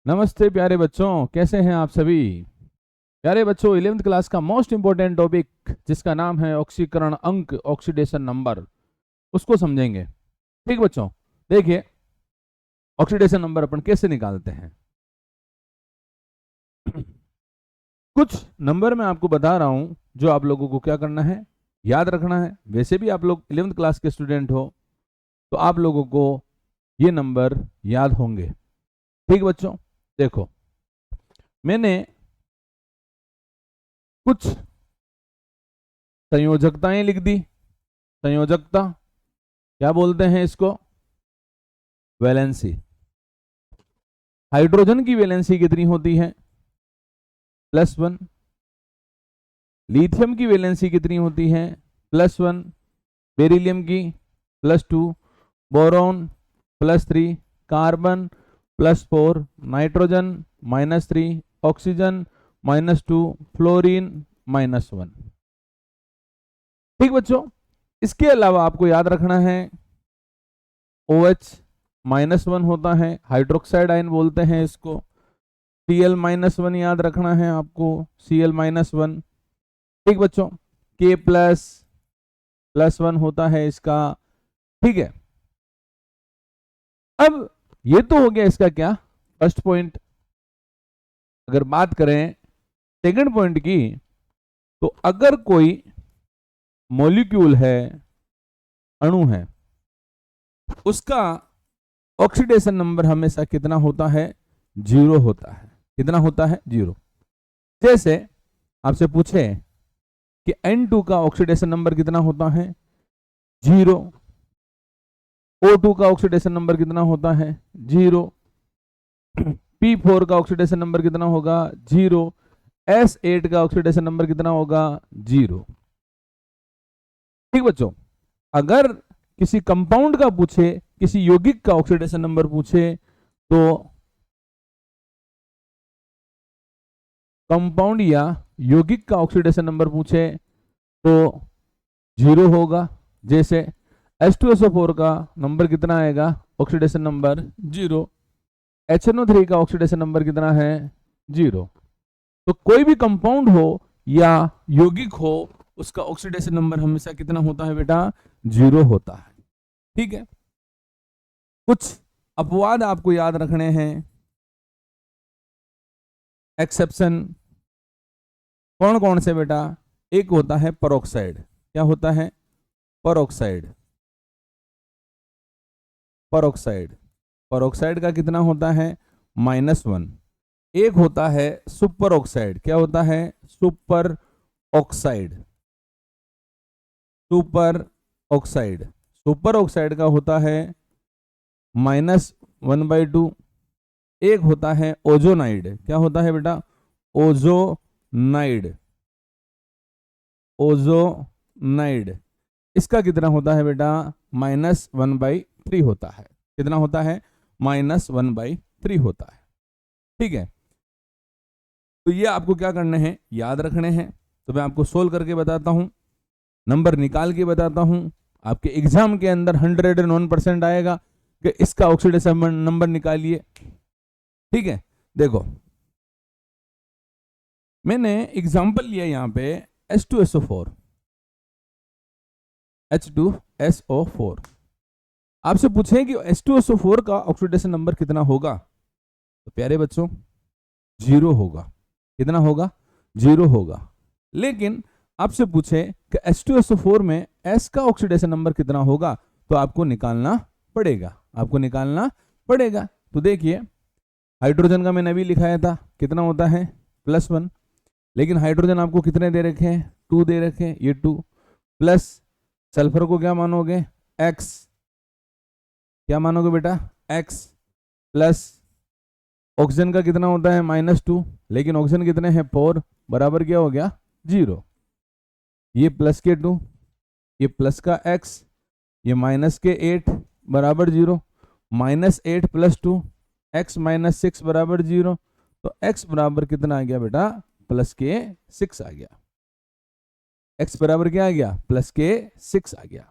नमस्ते प्यारे बच्चों, कैसे हैं आप सभी। प्यारे बच्चों, 11th क्लास का मोस्ट इंपॉर्टेंट टॉपिक जिसका नाम है ऑक्सीकरण अंक, ऑक्सीडेशन नंबर, उसको समझेंगे। ठीक बच्चों, देखिए ऑक्सीडेशन नंबर अपन कैसे निकालते हैं। कुछ नंबर मैं आपको बता रहा हूं जो आप लोगों को क्या करना है, याद रखना है। वैसे भी आप लोग 11th क्लास के स्टूडेंट हो तो आप लोगों को ये नंबर याद होंगे। ठीक बच्चों, देखो मैंने कुछ संयोजकताएं लिख दी। संयोजकता क्या बोलते हैं इसको? वैलेंसी। हाइड्रोजन की वैलेंसी कितनी होती है? +1। लिथियम की वैलेंसी कितनी होती है? +1। बेरिलियम की +2। Boron +3। Carbon +4। Nitrogen -3। Oxygen -2। Fluorine -1। ठीक बच्चों, इसके अलावा आपको याद रखना है OH -1 होता है, हाइड्रोक्साइड आयन बोलते हैं इसको। Cl -1 याद रखना है आपको, Cl -1। ठीक बच्चों, K +1 होता है इसका। ठीक है, अब ये तो हो गया इसका क्या, फर्स्ट पॉइंट। अगर बात करें सेकंड पॉइंट की, तो अगर कोई मॉलिक्यूल है, अणु है, उसका ऑक्सीडेशन नंबर हमेशा कितना होता है? 0 होता है। कितना होता है? 0। जैसे आपसे पूछे कि N2 का ऑक्सीडेशन नंबर कितना होता है? 0। O2 का ऑक्सीडेशन नंबर कितना होता है? 0। P4 का ऑक्सीडेशन नंबर कितना होगा? 0। S8 का ऑक्सीडेशन नंबर कितना होगा? 0। ठीक बच्चों, अगर किसी कंपाउंड का पूछे, किसी यौगिक का ऑक्सीडेशन नंबर पूछे, तो कंपाउंड या यौगिक का ऑक्सीडेशन नंबर पूछे तो 0 होगा। जैसे H2SO4 का नंबर कितना आएगा? Oxidation number 0। HNO3 का ऑक्सीडेशन नंबर कितना है? 0। तो कोई भी कंपाउंड हो या यौगिक हो, उसका ऑक्सीडेशन नंबर हमेशा कितना होता है बेटा? 0 होता है। ठीक है, कुछ अपवाद आपको याद रखने हैं, एक्सेप्शन। कौन कौन से बेटा? एक होता है परऑक्साइड। क्या होता है? परऑक्साइड। परऑक्साइड परऑक्साइड का कितना होता है? -1। एक होता है सुपर ऑक्साइड। क्या होता है? Super oxide. Super oxide super oxide का होता है -1/2। एक होता है ओजोनाइड। क्या होता है बेटा? ओजोनाइड। ओजोनाइड इसका कितना होता है बेटा? -1/3 होता है। कितना होता है? -1/3 होता है। ठीक है, तो ये आपको क्या करने हैं, याद रखने हैं। तो मैं आपको सोल्व करके बताता हूं, नंबर निकाल के बताता हूं। आपके एग्जाम के अंदर 101% आएगा कि इसका ऑक्सीडेशन नंबर निकालिए। ठीक है, देखो मैंने एग्जांपल लिया यहां पे H2SO4। H2SO4 आपसे पूछे कि H2SO4 का ऑक्सीडेशन नंबर कितना होगा, तो प्यारे बच्चों 0 होगा। कितना होगा? 0 होगा। लेकिन आपसे पूछे कि H2SO4 में S का ऑक्सीडेशन नंबर कितना होगा, तो आपको निकालना पड़ेगा। आपको निकालना पड़ेगा। तो देखिए, हाइड्रोजन का मैंने अभी लिखाया था, कितना होता है? +1। लेकिन हाइड्रोजन आपको कितने दे रखे हैं? 2 दे रखे हैं, ये 2 प्लस सल्फर को क्या मानोगे? X। क्या मानोगे बेटा? X प्लस ऑक्सीजन का कितना होता है? -2। लेकिन ऑक्सीजन कितने हैं? 4। बराबर क्या हो गया? 0। ये प्लस के 2, ये प्लस का x, ये माइनस के 8 बराबर 0। -8 + 2 x -6 बराबर 0। तो x बराबर कितना आ गया बेटा? +6 आ गया। x बराबर क्या आ गया? +6 आ गया।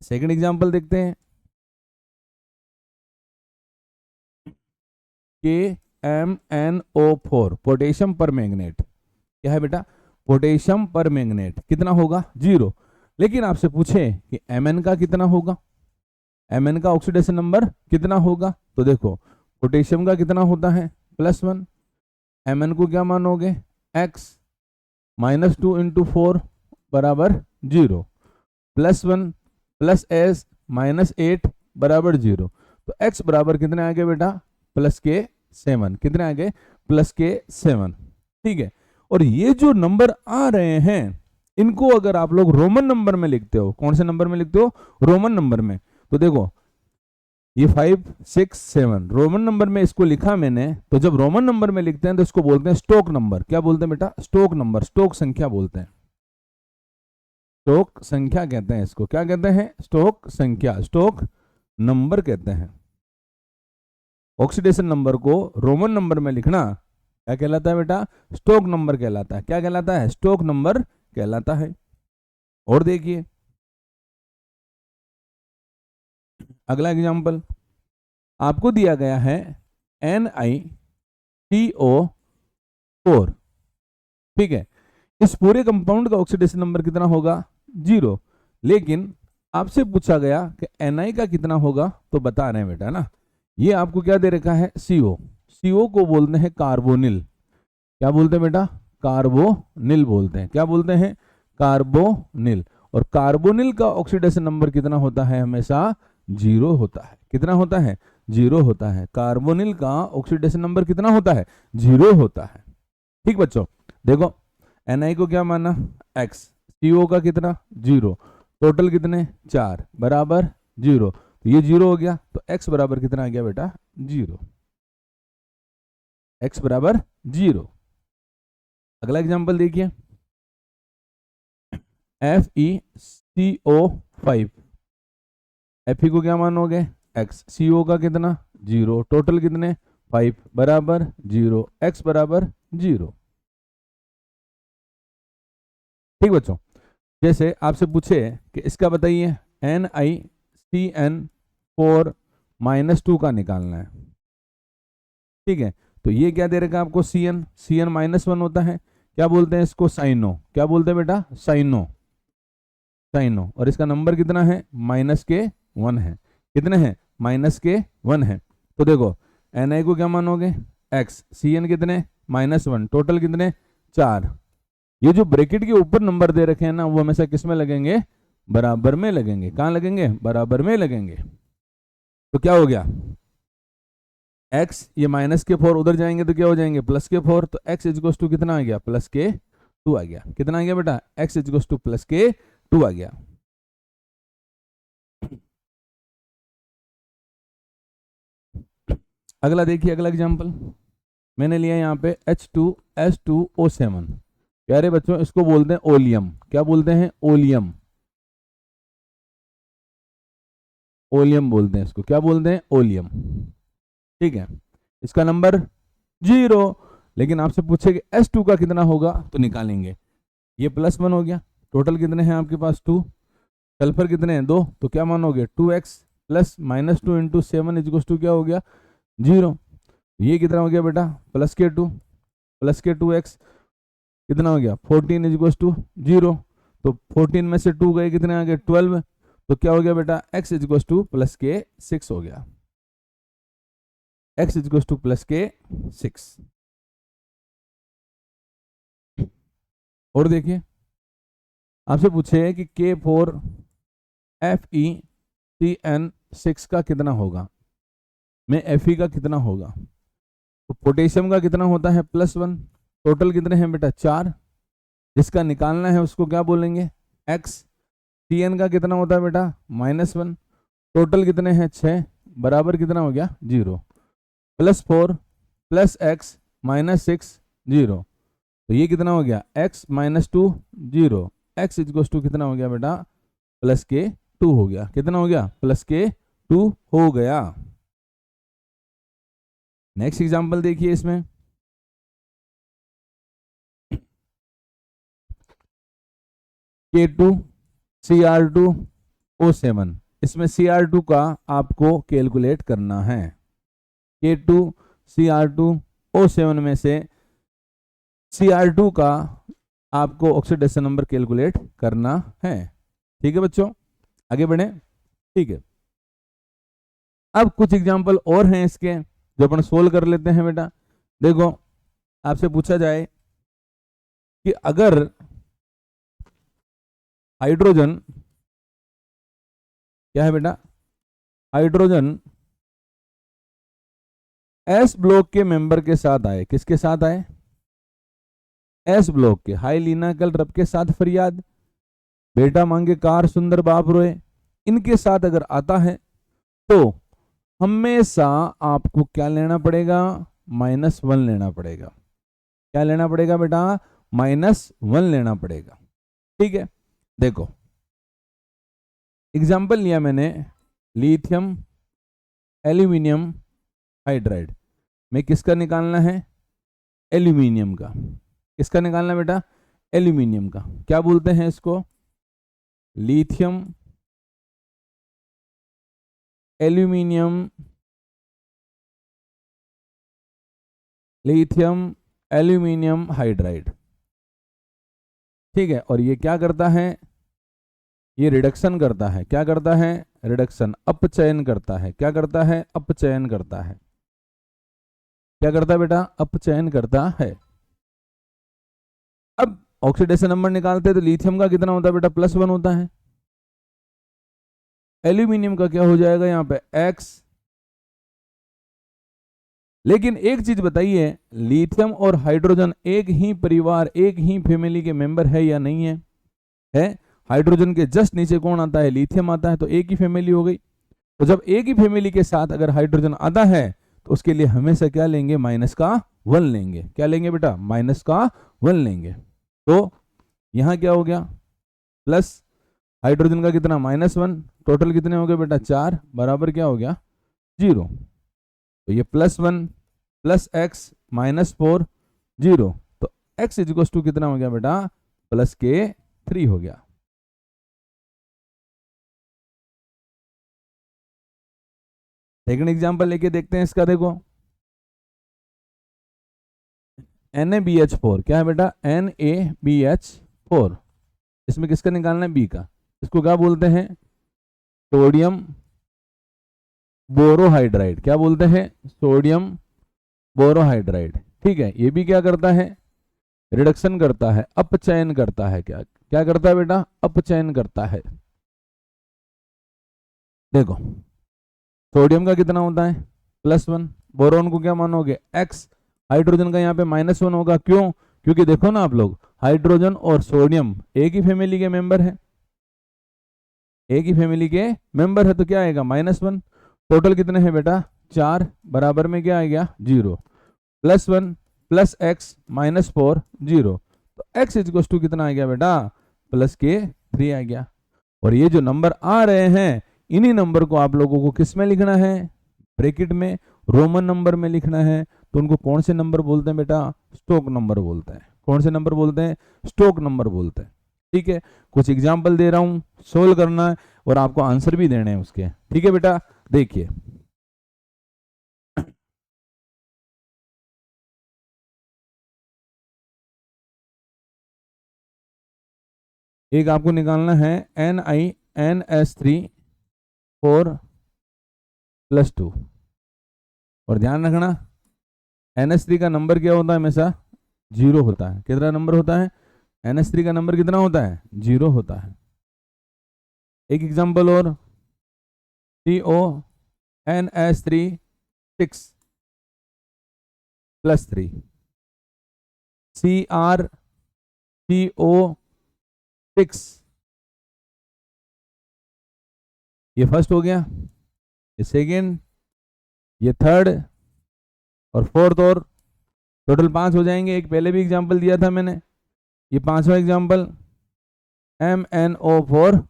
सेकंड एग्जांपल देखते हैं। KMnO4 पोटेशियम पर मैग्नेट, क्या है बेटा, पोटेशियम पर मैग्नेट, कितना होगा 0। लेकिन आपसे पूछे कि Mn का कितना होगा, Mn का ऑक्सीडेशन नंबर कितना होगा, तो देखो पोटेशियम का कितना होता है +1, Mn को क्या मानोगे x, -2 × 4 बराबर 0, +1 + s -8 बराबर 0, तो x बराबर कितने आ गए बेटा +k7, कितने आ गए +k7, ठीक है। और ये जो नंबर आ रहे हैं इनको अगर आप लोग रोमन नंबर में लिखते हो, कौन से नंबर में लिखते हो, रोमन नंबर में, तो देखो ये 5 6 7 रोमन नंबर में इसको लिखा मैंने, तो जब रोमन नंबर में लिखते हैं तो इसको बोलते हैं स्टोक नंबर, क्या बोलते हैं बेटा, स्टोक नंबर, स्टोक संख्या बोलते हैं, स्टोक संख्या कहते हैं इसको, क्या कहते हैं, स्टोक संख्या, स्टोक नंबर कहते हैं। ऑक्सीडेशन नंबर को रोमन नंबर में लिखना क्या कहलाता है बेटा, स्टोक नंबर कहलाता है, क्या कहलाता है, स्टोक नंबर कहलाता है। और देखिए अगला एग्जांपल आपको दिया गया है NiCO4, ठीक है, इस पूरे कंपाउंड का ऑक्सीडेशन नंबर कितना होगा 0, लेकिन आपसे पूछा गया कि Na का कितना होगा, तो बता रहे हैं बेटा ना, ये आपको क्या दे रखा है CO, CO को बोलते हैं कार्बोनिल, क्या बोलते हैं बेटा, कार्बोनिल बोलते हैं, क्या बोलते हैं, कार्बोनिल, और कार्बोनिल का ऑक्सीडेशन नंबर कितना होता है, हमेशा 0 होता है, कितना होता है 0 होता है, कार्बोनिल का ऑक्सीडेशन नंबर कितना होता है 0 होता है। ठीक बच्चों, देखो Na को क्या माना x, CO का कितना 0, टोटल कितने 4 बराबर 0, तो ये 0 हो गया, तो x बराबर कितना आ गया बेटा 0, x बराबर 0। अगला एग्जांपल देखिए FeCO5, Fe को क्या मानोगे x, CO का कितना 0, टोटल कितने 5 बराबर 0, x बराबर 0। ठीक बच्चों, जैसे आपसे पूछे कि इसका बताइए NiCN4 -2 का निकालना है, ठीक है, तो ये क्या दे रखा है आपको Cn, Cn -1 होता है, क्या बोलते हैं इसको साइनो, क्या बोलते हैं बेटा साइनो, साइनो, और इसका नंबर कितना है -k1 है, कितने हैं -k1 है। तो देखो Na को क्या मानोगे x, Cn कितने -1, टोटल कितने 4, ये जो ब्रैकेट के ऊपर नंबर दे रखे हैं ना वो हमेशा किस में लगेंगे, बराबर में लगेंगे, कहां लगेंगे, बराबर में लगेंगे। तो क्या हो गया x, ये -k4 उधर जाएंगे तो क्या हो जाएंगे +k4, तो x इक्वल्स टू कितना आ गया +k2 आ गया, कितना आ गया बेटा x इक्वल्स टू +k2 आ गया। अगला देखिए, अगला एग्जांपल मैंने लिया यहाँ पे H2S2O7, प्यारे बच्चों इसको बोलते हैं ओलियम, क्या बोलते हैं ओलियम, ओलियम बोलते हैं इसको, क्या बोलते हैं ओलियम, ठीक है, इसका नंबर 0, लेकिन आपसे पूछे कि S2 का कितना होगा तो निकालेंगे, ये +1 हो गया, टोटल कितने हैं आपके पास 2, सल्फर कितने हैं 2, तो क्या मानोगे 2x + -2 × 7 इक्वल्स टू क्या हो गया 0, ये कितना हो गया बेटा +k2x कितना हो गया 14 इक्वल्स टू 0, तो 14 में से 2 गए कितने आ गए 12, तो क्या हो गया बेटा x इक्वल्स टू +k6 हो गया, x इक्वल्स टू +k6। और देखिए आपसे पूछे कि K4FeCN6 का कितना होगा, में Fe का कितना होगा, तो पोटेशियम का कितना होता है +1, टोटल कितने हैं बेटा 4, जिसका निकालना है उसको क्या बोलेंगे x, Cn का कितना होता है बेटा -1, टोटल कितने हैं 6 बराबर कितना हो गया 0, +4 + x -6 0, तो ये कितना हो गया x -2 0, x इक्वल्स टू कितना हो गया बेटा +k2 हो गया, कितना हो गया +k2 हो गया। नेक्स्ट एग्जांपल देखिए इसमें K2Cr2O7, इसमें Cr2 का आपको कैलकुलेट करना है, K2 Cr2O7 में से Cr2 का आपको ऑक्सीडेशन नंबर कैलकुलेट करना है। ठीक है बच्चों, आगे बढ़े। ठीक है, अब कुछ एग्जांपल और हैं इसके जो अपन सोल्व कर लेते हैं बेटा। देखो, आपसे पूछा जाए कि अगर हाइड्रोजन, क्या है बेटा, हाइड्रोजन एस ब्लॉक के मेंबर के साथ आए, किसके साथ आए, एस ब्लॉक के, हाई लीना कल रब के साथ फरियाद, बेटा मांगे कार सुंदर बाप रोए, इनके साथ अगर आता है तो हमेशा आपको क्या लेना पड़ेगा, -1 लेना पड़ेगा। क्या लेना पड़ेगा बेटा, -1 लेना पड़ेगा। ठीक है, देखो एग्जाम्पल लिया मैंने लिथियम एल्यूमिनियम हाइड्राइड में, किसका निकालना है, एल्यूमिनियम का। किसका निकालना बेटा, एल्यूमिनियम का। क्या बोलते हैं इसको, lithium aluminium, lithium aluminium hydride. ठीक है, और ये क्या करता है, ये रिडक्शन करता है। क्या करता है, रिडक्शन, अपचयन करता है। क्या करता है, अपचयन करता है। क्या करता है बेटा, अपचयन करता है। अब ऑक्सीडेशन नंबर निकालते हैं तो लिथियम का कितना होता है बेटा, +1 होता है। एल्यूमिनियम का क्या हो जाएगा यहाँ पे, X। लेकिन एक चीज बताइए, लिथियम और हाइड्रोजन एक ही परिवार, एक ही फैमिली के मेंबर है या नहीं है, है। हाइड्रोजन के जस्ट नीचे कौन आता है, लिथियम आता है, तो एक ही फैमिली हो गई। तो जब एक ही फैमिली के साथ अगर हाइड्रोजन आता है तो उसके लिए हमेशा क्या लेंगे, -1 लेंगे। क्या लेंगे बेटा, -1 लेंगे। तो यहां क्या हो गया, प्लस हाइड्रोजन का कितना, -1, टोटल कितने हो गए बेटा, 4, बराबर क्या हो गया, 0। तो ये +1 + x -4 0, तो x = कितना हो गया बेटा, +k3 हो गया। सेकंड एग्जांपल लेके देखते हैं इसका। देखो NaBH4, क्या है बेटा, NaBH4, इसमें किसका निकालना है, B का। इसको क्या बोलते हैं, सोडियम बोरोहाइड्राइड। क्या बोलते हैं, सोडियम बोरोहाइड्राइड। ठीक है, ये भी क्या करता है, रिडक्शन करता है, अपचयन करता है। क्या क्या करता है बेटा, अपचयन करता है। देखो सोडियम का कितना होता है, +1, बोरोन को क्या मानोगे, X, हाइड्रोजन का यहाँ पे -1 होगा। क्यों, क्योंकि देखो ना आप लोग, हाइड्रोजन और सोडियम एक ही फैमिली के मेंबर है, एक ही फैमिली के मेंबर है, तो क्या आएगा, -1। टोटल कितने हैं बेटा, 4, बराबर में क्या आएगा, 0। +1 + x -4 0, तो x = कितना आ गया बेटा, +k3 आ गया। और ये जो नंबर आ रहे हैं, इन्हीं नंबर को आप लोगों को किस में लिखना है, ब्रैकेट में, रोमन नंबर में लिखना है। तो उनको कौन से नंबर बोलते हैं बेटा, स्टोक नंबर बोलते हैं। कौन से नंबर बोलते हैं, स्टोक नंबर बोलते हैं। ठीक है, कुछ एग्जाम्पल दे रहा हूं, सोल्व करना है और आपको आंसर भी देने हैं उसके। ठीक है बेटा, देखिए एक आपको निकालना है NiNS3 4 + 2, और ध्यान रखना NS3 का नंबर क्या होता है, हमेशा 0 होता है। कितना नंबर होता है, NS3 का नंबर कितना होता है, 0 होता है। एक एग्जांपल और, CONS3 6 + 3, CrCO6, ये फर्स्ट हो गया, ये सेकेंड, ये थर्ड और फोर्थ, और टोटल 5 हो जाएंगे। एक पहले भी एग्जांपल दिया था मैंने, ये 5वां एग्जांपल MnO4-।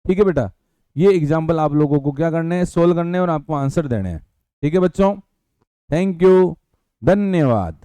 ठीक है बेटा, ये एग्जांपल आप लोगों को क्या करने हैं, सोल्व करने हैं और आपको आंसर देने हैं। ठीक है बच्चों, थैंक यू, धन्यवाद।